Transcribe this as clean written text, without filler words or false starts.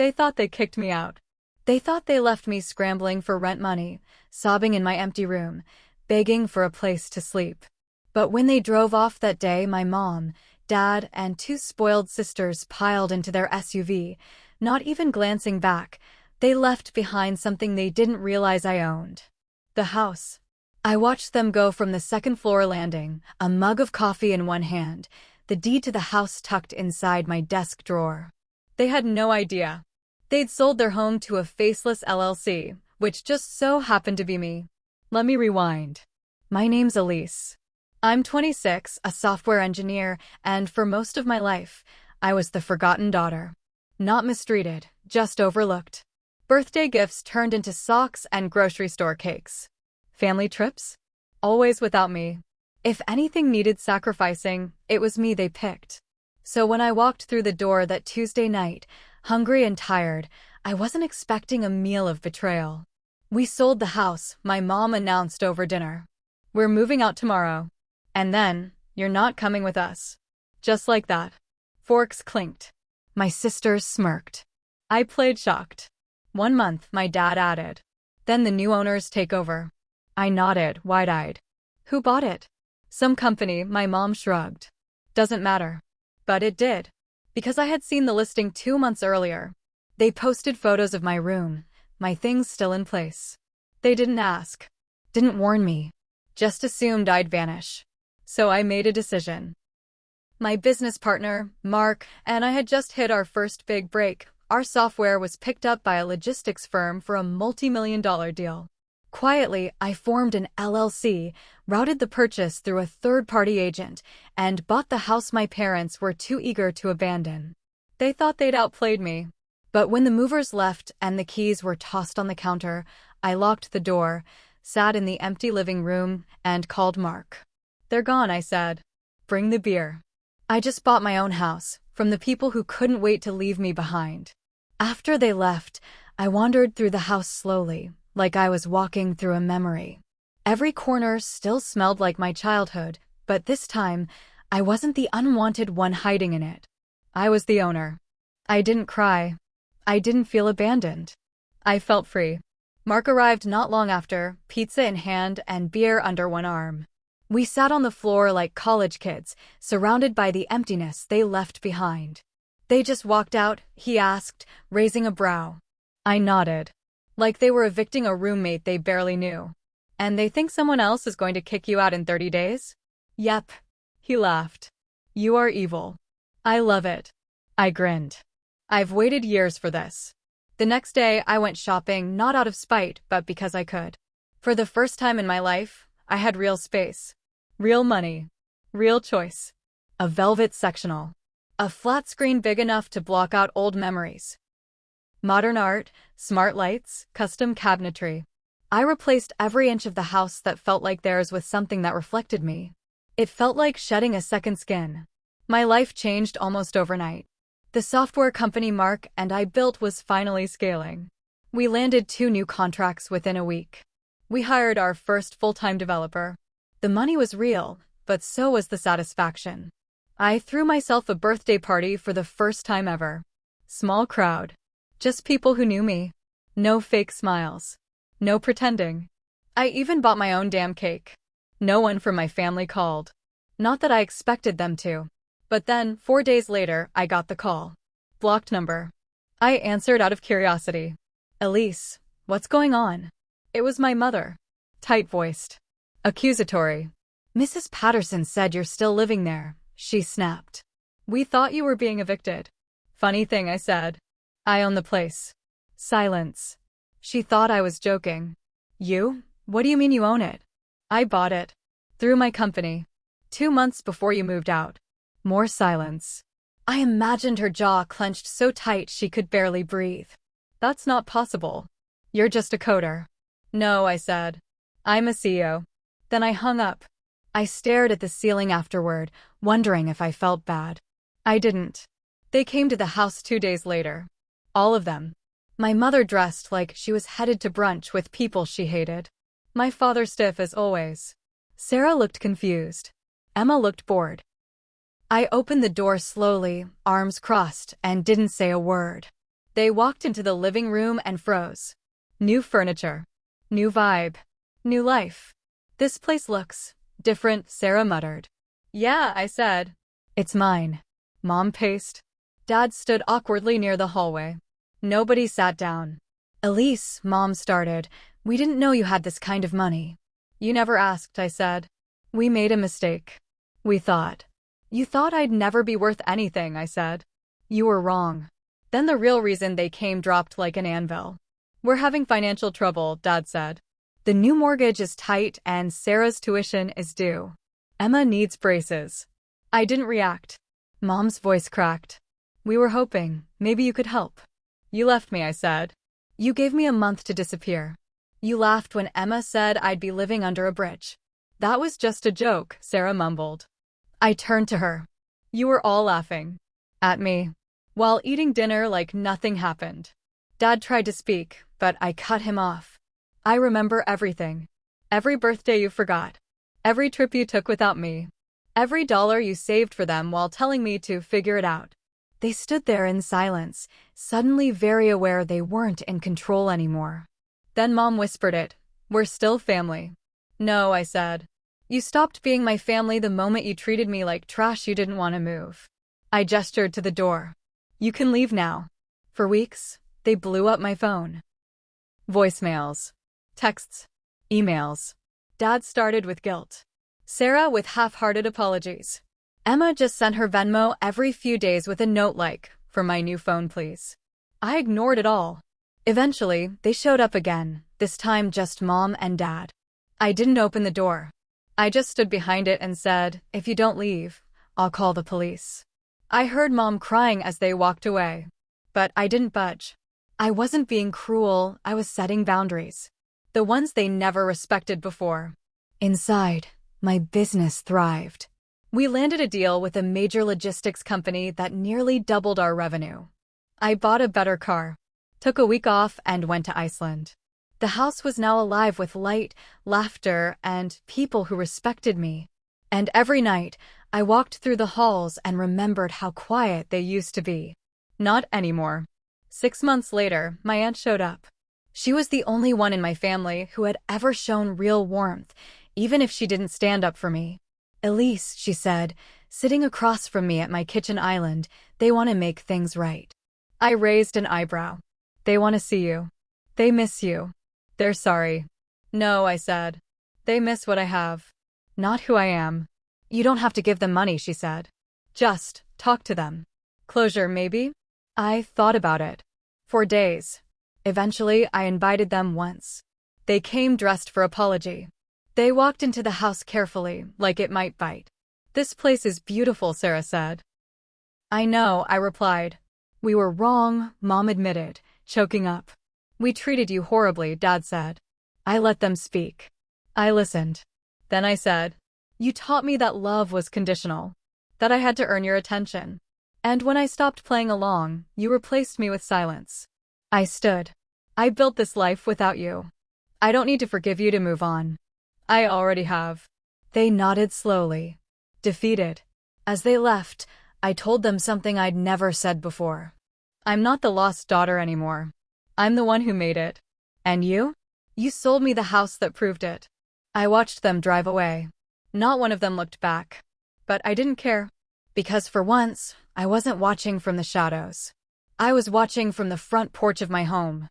They thought they kicked me out. They thought they left me scrambling for rent money, sobbing in my empty room, begging for a place to sleep. But when they drove off that day, my mom, dad, and two spoiled sisters piled into their SUV, not even glancing back. They left behind something they didn't realize I owned. The house. I watched them go from the second-floor landing, a mug of coffee in one hand, the deed to the house tucked inside my desk drawer. They had no idea. They'd sold their home to a faceless LLC, which just so happened to be me. Let me rewind. My name's Elise. I'm 26, a software engineer, and for most of my life, I was the forgotten daughter. Not mistreated, just overlooked. Birthday gifts turned into socks and grocery store cakes. Family trips? Always without me. If anything needed sacrificing, it was me they picked. So when I walked through the door that Tuesday night, hungry and tired, I wasn't expecting a meal of betrayal. We sold the house, my mom announced over dinner. We're moving out tomorrow. And then, you're not coming with us. Just like that. Forks clinked. My sisters smirked. I played shocked. 1 month, my dad added. Then the new owners take over. I nodded, wide-eyed. Who bought it? Some company, my mom shrugged. Doesn't matter. But it did. Because I had seen the listing 2 months earlier. They posted photos of my room, my things still in place. They didn't ask. Didn't warn me. Just assumed I'd vanish. So I made a decision. My business partner, Mark, and I had just hit our first big break. Our software was picked up by a logistics firm for a multi-million-dollar deal. Quietly, I formed an LLC, routed the purchase through a third-party agent, and bought the house my parents were too eager to abandon. They thought they'd outplayed me. But when the movers left and the keys were tossed on the counter, I locked the door, sat in the empty living room, and called Mark. They're gone, I said. Bring the beer. I just bought my own house, from the people who couldn't wait to leave me behind. After they left, I wandered through the house slowly, like I was walking through a memory. Every corner still smelled like my childhood, but this time, I wasn't the unwanted one hiding in it. I was the owner. I didn't cry. I didn't feel abandoned. I felt free. Mark arrived not long after, pizza in hand and beer under one arm. We sat on the floor like college kids, surrounded by the emptiness they left behind. They just walked out, he asked, raising a brow. I nodded. Like they were evicting a roommate they barely knew. And they think someone else is going to kick you out in 30 days? Yep. He laughed. You are evil. I love it. I grinned. I've waited years for this. The next day, I went shopping, not out of spite, but because I could. For the first time in my life, I had real space. Real money. Real choice. A velvet sectional. A flat screen big enough to block out old memories. Modern art, smart lights, custom cabinetry. I replaced every inch of the house that felt like theirs with something that reflected me. It felt like shedding a second skin. My life changed almost overnight. The software company Mark and I built was finally scaling. We landed 2 new contracts within a week. We hired our first full-time developer. The money was real, but so was the satisfaction. I threw myself a birthday party for the first time ever. Small crowd. Just people who knew me. No fake smiles. No pretending. I even bought my own damn cake. No one from my family called. Not that I expected them to. But then, 4 days later, I got the call. Blocked number. I answered out of curiosity. Elise, what's going on? It was my mother. Tight-voiced. Accusatory. Mrs. Patterson said you're still living there, she snapped. We thought you were being evicted. Funny thing, I said. I own the place. Silence. She thought I was joking. You? What do you mean you own it? I bought it. Through my company. 2 months before you moved out. More silence. I imagined her jaw clenched so tight she could barely breathe. That's not possible. You're just a coder. No, I said. I'm a CEO. Then I hung up. I stared at the ceiling afterward, wondering if I felt bad. I didn't. They came to the house 2 days later. All of them. My mother dressed like she was headed to brunch with people she hated. My father stiff as always. Sarah looked confused. Emma looked bored. I opened the door slowly, arms crossed, and didn't say a word. They walked into the living room and froze. New furniture. New vibe. New life. This place looks different, Sarah muttered. Yeah, I said. It's mine. Mom paced. Dad stood awkwardly near the hallway. Nobody sat down. Elise, Mom started, we didn't know you had this kind of money. You never asked, I said. We made a mistake. We thought. You thought I'd never be worth anything, I said. You were wrong. Then the real reason they came dropped like an anvil. We're having financial trouble, Dad said. The new mortgage is tight and Sarah's tuition is due. Emma needs braces. I didn't react. Mom's voice cracked. We were hoping, maybe you could help. You left me, I said. You gave me a month to disappear. You laughed when Emma said I'd be living under a bridge. That was just a joke, Sarah mumbled. I turned to her. You were all laughing. At me. While eating dinner like nothing happened. Dad tried to speak, but I cut him off. I remember everything. Every birthday you forgot. Every trip you took without me. Every dollar you saved for them while telling me to figure it out. They stood there in silence, suddenly very aware they weren't in control anymore. Then Mom whispered it. We're still family. No, I said. You stopped being my family the moment you treated me like trash you didn't want to move. I gestured to the door. You can leave now. For weeks, they blew up my phone. Voicemails. Texts. Emails. Dad started with guilt. Sarah with half-hearted apologies. Emma just sent her Venmo every few days with a note like, for my new phone please. I ignored it all. Eventually, they showed up again, this time just Mom and Dad. I didn't open the door. I just stood behind it and said, if you don't leave, I'll call the police. I heard Mom crying as they walked away. But I didn't budge. I wasn't being cruel, I was setting boundaries. The ones they never respected before. Inside, my business thrived. We landed a deal with a major logistics company that nearly doubled our revenue. I bought a better car, took a week off, and went to Iceland. The house was now alive with light, laughter, and people who respected me. And every night, I walked through the halls and remembered how quiet they used to be. Not anymore. 6 months later, my aunt showed up. She was the only one in my family who had ever shown real warmth, even if she didn't stand up for me. Elise, she said, sitting across from me at my kitchen island, they want to make things right. I raised an eyebrow. They want to see you. They miss you. They're sorry. No, I said. They miss what I have. Not who I am. You don't have to give them money, she said. Just talk to them. Closure, maybe? I thought about it. For days. Eventually, I invited them once. They came dressed for apology. They walked into the house carefully, like it might bite. This place is beautiful, Sarah said. I know, I replied. We were wrong, Mom admitted, choking up. We treated you horribly, Dad said. I let them speak. I listened. Then I said, you taught me that love was conditional, that I had to earn your attention. And when I stopped playing along, you replaced me with silence. I stood. I built this life without you. I don't need to forgive you to move on. I already have. They nodded slowly, defeated. As they left, I told them something I'd never said before. I'm not the lost daughter anymore. I'm the one who made it. And you? You sold me the house that proved it. I watched them drive away. Not one of them looked back. But I didn't care. Because for once, I wasn't watching from the shadows. I was watching from the front porch of my home.